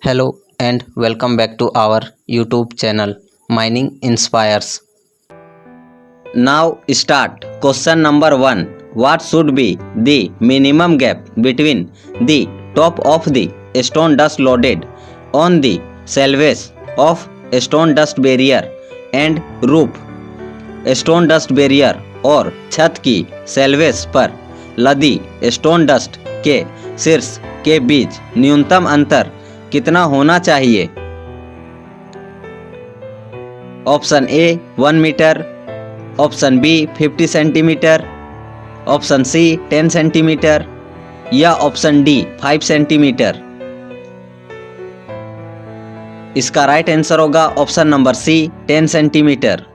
Hello and welcome back to our YouTube channel Mining Inspires. Now start question number 1. What should be the minimum gap between the top of the stone dust loaded on the selvage of stone dust barrier and roof? Stone dust barrier और छत की salvage पर लदी stone dust के शीर्ष के बीच न्यूनतम अंतर कितना होना चाहिए? Option A 1 metre, option B 50 centimetre, option C 10 centimetre या ऑप्शन डी 5 सेंटीमीटर। इसका राइट आंसर होगा option number C 10 centimetre.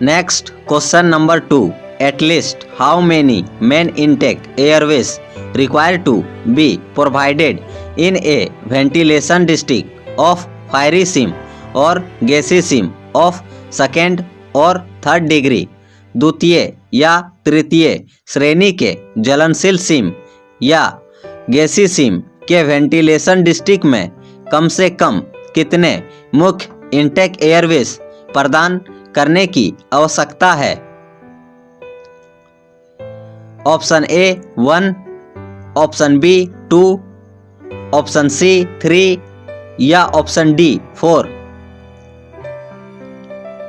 Next, question number 2. At least how many main intake airways required to be provided in a ventilation district of fiery seam or gaseous seam of second और third degree, द्वितीय या तृतीय श्रेणी के ज्वलनशील सीम या गैसीय सीम के वेंटिलेशन डिस्ट्रिक्ट में कम से कम कितने मुख्य इंटेक एयरवेज प्रदान करने की आवश्यकता है? Option A 1, option B 2, option C 3 या ऑप्शन डी 4।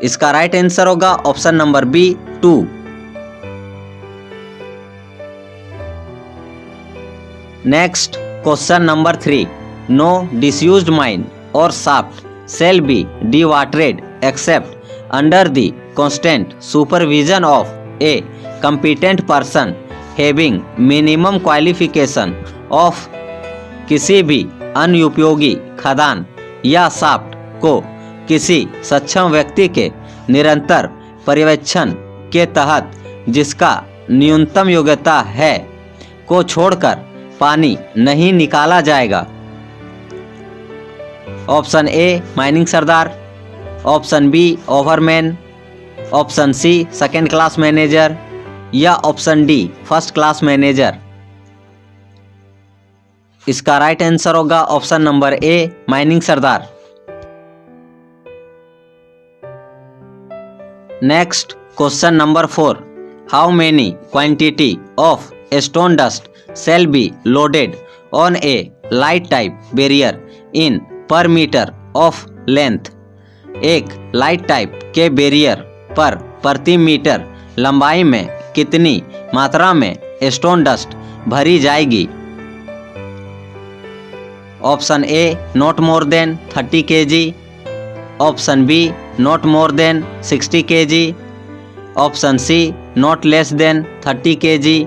इसका राइट आंसर होगा option number B 2। Next question number 3. No disused mine और shaft shall be dewatered except under the constant supervision of a competent person having minimum qualification of किसी भी अनुपयोगी खदान या shaft को किसी सक्षम व्यक्ति के निरंतर पर्यवेक्षण के तहत जिसका न्यूनतम योग्यता है को छोड़कर पानी नहीं निकाला जाएगा। ऑप्शन ए माइनिंग सरदार, option B overman, option C second class manager या option D first class manager. इसका राइट आंसर होगा ऑप्शन नंबर ए माइनिंग सरदार। Next question number 4. How many quantity of stone dust shall be loaded on a light type barrier in पर metre of length? एक light type के barrier पर प्रति metre लंबाई में कितनी मात्रा में स्टोन डस्ट भरी जाएगी? Option A not more than 30 kg, option B not more than 60 kg, option C not less than 30 kg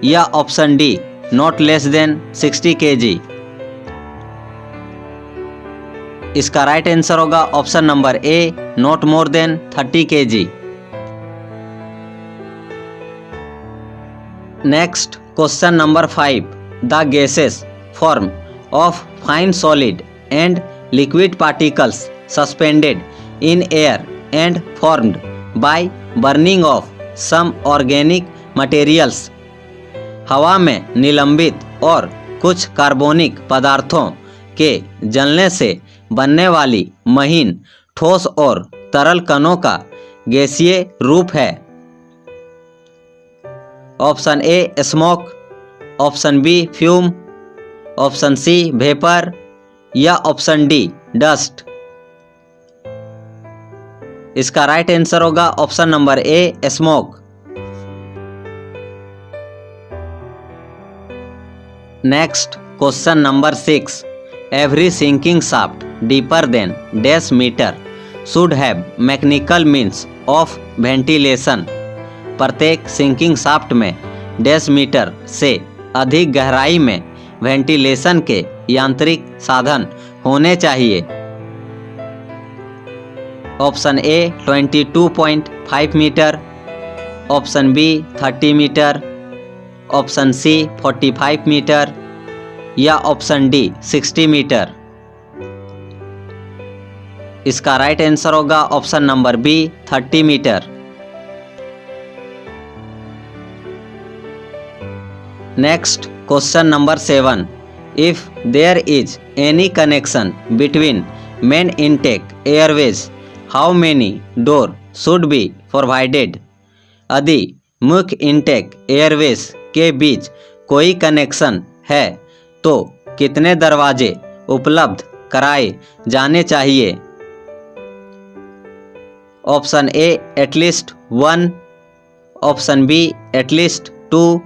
या option D not less than 60 kg। इसका राइट आंसर होगा option number A not more than 30 kg। Next question number 5. The gases form of fine solid and liquid particles suspended in air and formed by burning of some organic materials. हवा में निलंबित और कुछ कार्बनिक पदार्थों के जलने से बनने वाली महीन ठोस और तरल कणों का गैसीय रूप है. Option A smoke, option B fume, option C vapour या ऑप्शन डी डस्ट। इसका राइट आंसर होगा option number A smoke. Next question number 6. Every sinking shaft deeper than dash metre should have mechanical means of ventilation. प्रत्येक sinking shaft में dash metre से अधिक गहराई में ventilation के यांत्रिक साधन होने चाहिए. Option A 22.5 metre, option B 30 metre, option C 45 metre या ऑप्शन डी 60 मीटर। इसका राइट आंसर होगा option number B 30 metre. Next, question number 7. If there is any connection between main intake airways, how many doors should be provided? यदि मुख्य intake Airways के बीच कोई connection है तो कितने दरवाजे उपलब्ध कराए जाने चाहिए? Option A at least 1, option B at least 2,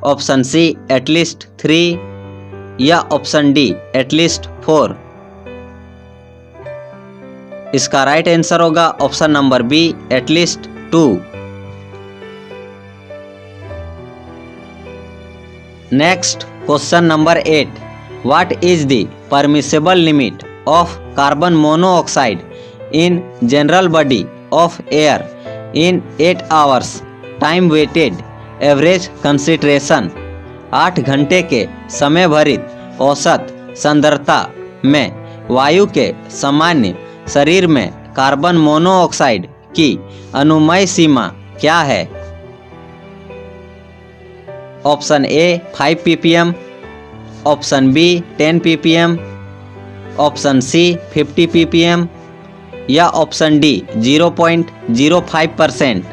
option C at least 3 या ऑप्शन डी एटलीस्ट 4। इसका राइट आंसर होगा option number B at least 2। Next question number 8. What is the permissible limit of carbon monoxide in general body of air in 8 hours time weighted average concentration? 8 घंटे के समय भरित औसत सांद्रता में वायु के सामान्य शरीर में कार्बन मोनोऑक्साइड की अनुमेय सीमा क्या है? Option A 5 ppm, option B 10 ppm, option C 50 ppm या ऑप्शन डी 0.05%।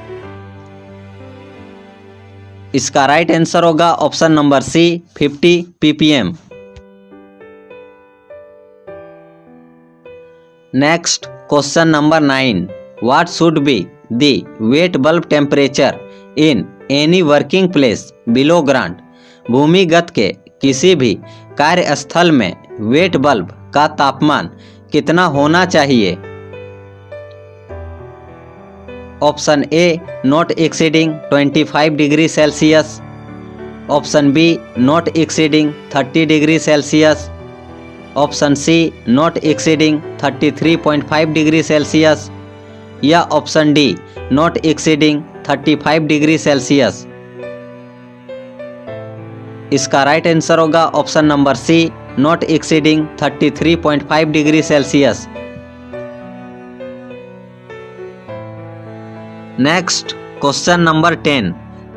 इसका राइट आंसर होगा option number C 50 ppm। Next question number 9. What should be the wet bulb temperature in any working place below ground? भूमिगत के किसी भी कार्यस्थल में wet bulb का तापमान कितना होना चाहिए? Option A not exceeding 25 degree Celsius, option B not exceeding 30 degree Celsius, option C not exceeding 33.5 degree Celsius या option D not exceeding 35 degree Celsius. इसका राइट आंसर होगा option number C not exceeding 33.5 degree Celsius. Next question number 10.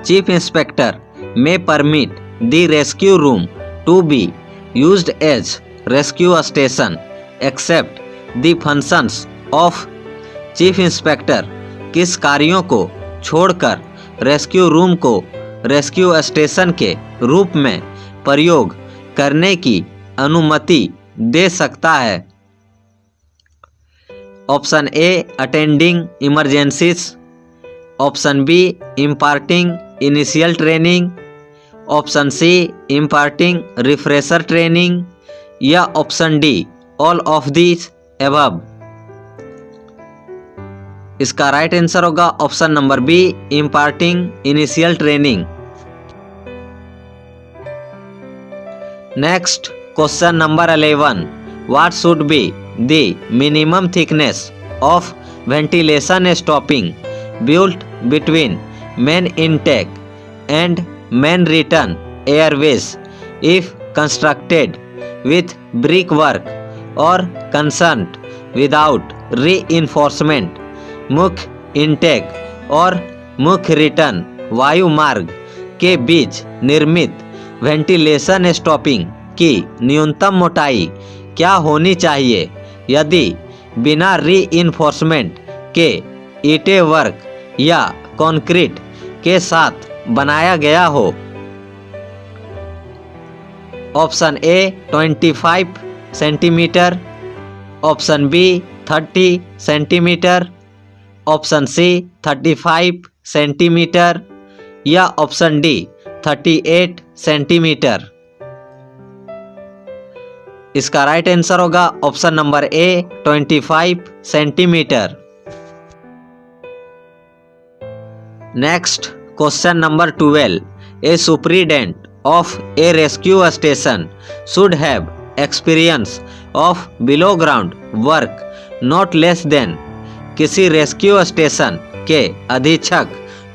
Chief inspector may permit the rescue room to be used as rescue station except the functions of chief inspector किस कार्यों को छोड़कर rescue room को rescue station के रूप में प्रयोग करने की अनुमति दे सकता है? Option A attending emergencies, option B imparting initial training, option C imparting refresher training या option D all of these above. इसका राइट आंसर होगा option number B imparting initial training. Next question number 11. What should be the minimum thickness of ventilation stopping built between main intake and main return airways if constructed with brickwork or concerned without reinforcement? मुख्य intake और मुख्य return वायु मार्ग के बीच निर्मित ventilation stopping की न्यूनतम मोटाई क्या होनी चाहिए यदि बिना रीइंफोर्समेंट के ईंटें वर्क या कंक्रीट के साथ बनाया गया हो? Option A 25 centimetre, option B 30 centimetre, option C 35 centimetre या ऑप्शन डी 38 सेंटीमीटर। इसका राइट आंसर होगा option number A 25 centimetre. Next question number 12. A superintendent of a rescue station should have experience of below ground work not less than? किसी rescue station के अधीक्षक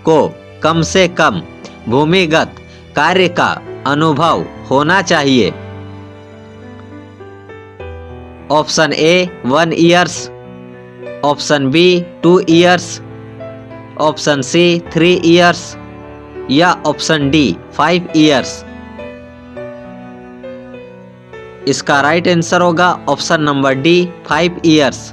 को कम से कम भूमिगत कार्य का अनुभव होना चाहिए? Option A 1 years, option B 2 years, option C 3 years, या ऑप्शन डी 5 ईयर्स। इसका राइट आंसर होगा option number D 5 years.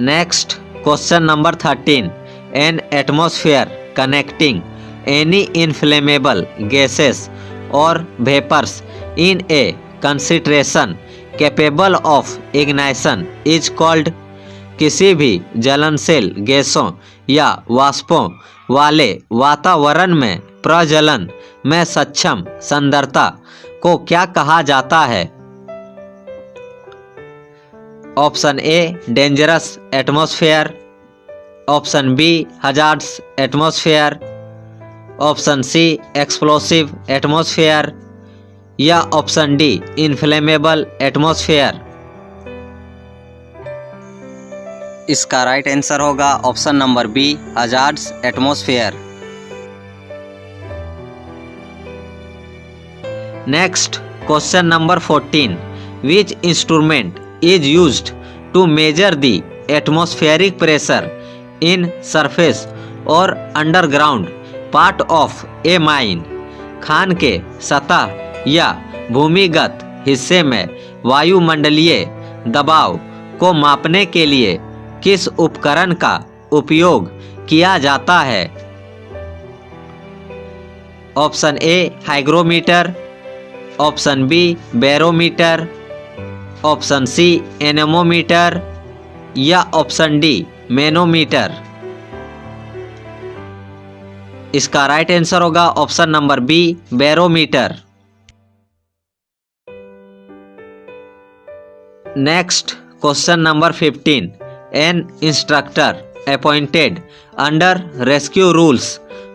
Next question number 13, an atmosphere connecting any inflammable gases और vapours in a concentration capable of ignition is called. किसी भी ज्वलनशील गैसों या वाष्पों वाले वातावरण में प्रज्वलन में सक्षम सांद्रता को क्या कहा जाता है? Option A dangerous atmosphere, option B hazards atmosphere, option C explosive atmosphere या ऑप्शन डी इनफ्लेमेबल एटमॉस्फेयर। इसका राइट आंसर होगा option number B hazards atmosphere. Next question number 14, which instrument is used to measure the atmospheric pressure in surface or underground part of a mine। Khan के सतह या भूमिगत हिस्से में वायुमंडलीय दबाव को मापने के लिए किस उपकरण का उपयोग किया जाता है? Option A hygrometer, option B barometer, option C anemometer या ऑप्शन डी मैनोमीटर। इसका राइट आंसर होगा option number B barometer. Next question number 15, an instructor appointed under rescue rules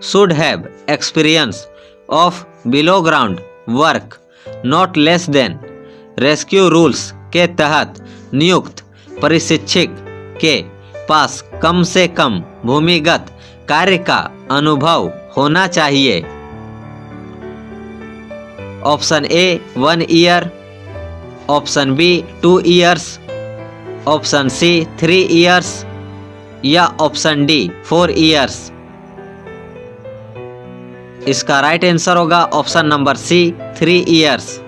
should have experience of below ground work not less than. Rescue rules के तहत नियुक्त प्रशिक्षक के पास कम से कम भूमिगत कार्य का अनुभव होना चाहिए। Option A 1 year, option B 2 years, option C 3 years या ऑप्शन डी 4 ईयर्स। इसका राइट आंसर होगा option number C 3 years.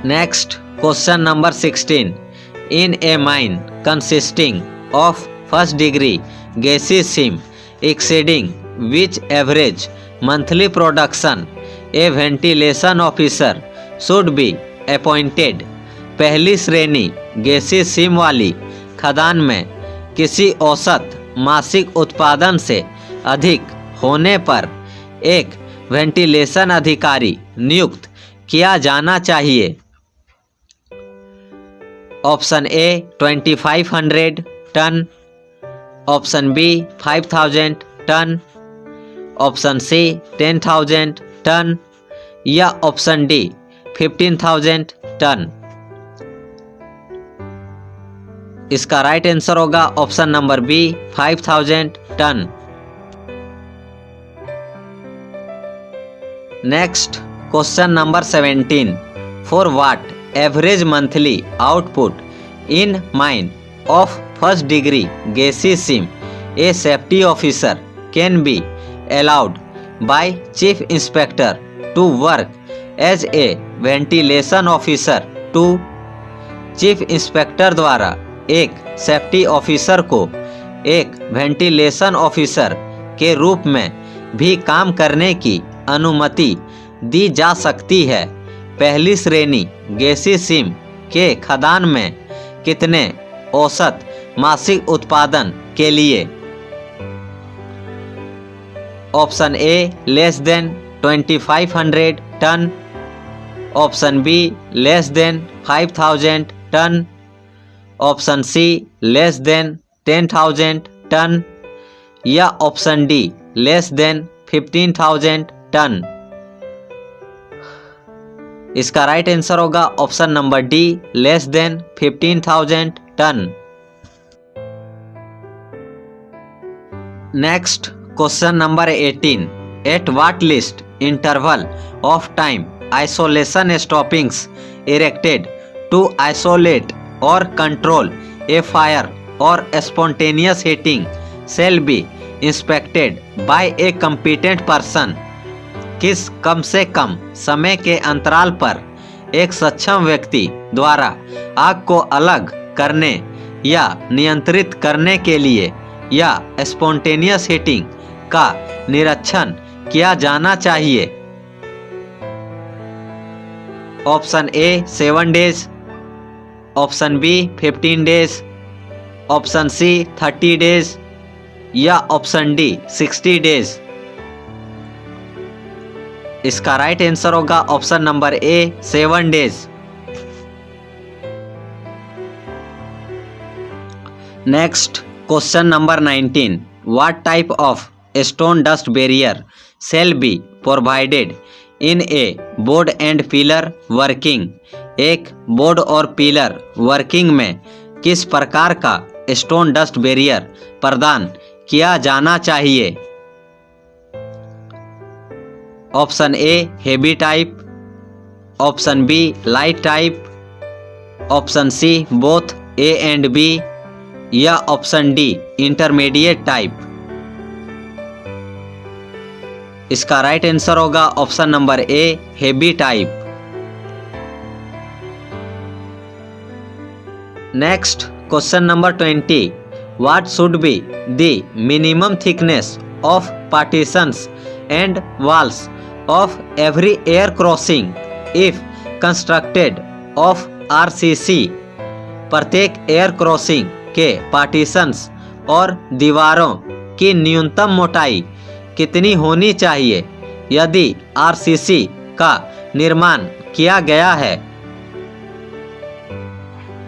Next question number 16, in a mine consisting of first degree गैसीय seam exceeding which average monthly production a ventilation officer should be appointed. पहली श्रेणी गैसीय सीम वाली खदान में किसी औसत मासिक उत्पादन से अधिक होने पर एक वेंटिलेशन अधिकारी नियुक्त किया जाना चाहिए। Option A 2500 tonne, option B 5000 tonne, option C 10,000 tonne या ऑप्शन डी 15,000 टन। इसका राइट आंसर होगा option number B 5,000 tonne. Next question number 17, for what average monthly output in mine of first degree गैसीय seam a safety officer can be allowed by chief inspector to work as a ventilation officer too. Chief inspector द्वारा एक safety officer को एक ventilation officer के रूप में भी काम करने की अनुमति दी जा सकती है। पहली श्रेणी गैसीय सीम के खदान में कितने औसत मासिक उत्पादन के लिए? Option A less than 2500 tonne, option B less than 5000 tonne, option C less than 10,000 tonne या option D less than 15,000 tonne. इसका राइट आंसर होगा option number D less than 15,000 tonne. Next question number 18, at what least interval of time isolation stoppings erected to isolate और control a fire और spontaneous heating shall be inspected by a competent person। किस कम से कम समय के अंतराल पर एक सक्षम व्यक्ति द्वारा आग को अलग करने या नियंत्रित करने के लिए या स्पॉन्टेनियस हीटिंग का निरीक्षण किया जाना चाहिए। Option A 7 days, option B 15 days, option C 30 days या ऑप्शन डी 60 डेज। इसका राइट आंसर होगा option number A 7 days. Next question number 19, what type of stone dust barrier shall be provided in a board and pillar working. एक board और pillar working में किस प्रकार का stone dust barrier प्रदान किया जाना चाहिए। Option A heavy type, option B light type, option C both A and B या ऑप्शन डी इंटरमीडिएट टाइप। इसका राइट आंसर होगा option number A heavy type. Next question number 20, what should be the minimum thickness of partitions and walls of every air crossing if constructed of RCC. प्रत्येक air crossing के partitions और दीवारों की न्यूनतम मोटाई कितनी होनी चाहिए यदि आरसीसी का निर्माण किया गया है।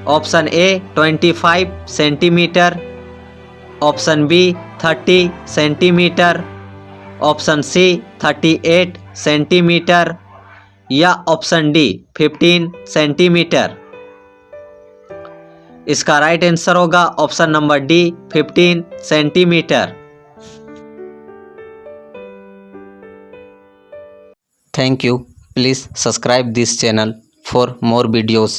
Option A 25 centimetre, option B 30 centimetre, option C 38 centimetre या ऑप्शन डी 15 सेंटीमीटर। इसका राइट आंसर होगा option number D 15 centimetre. Thank you. Please subscribe this channel for more videos.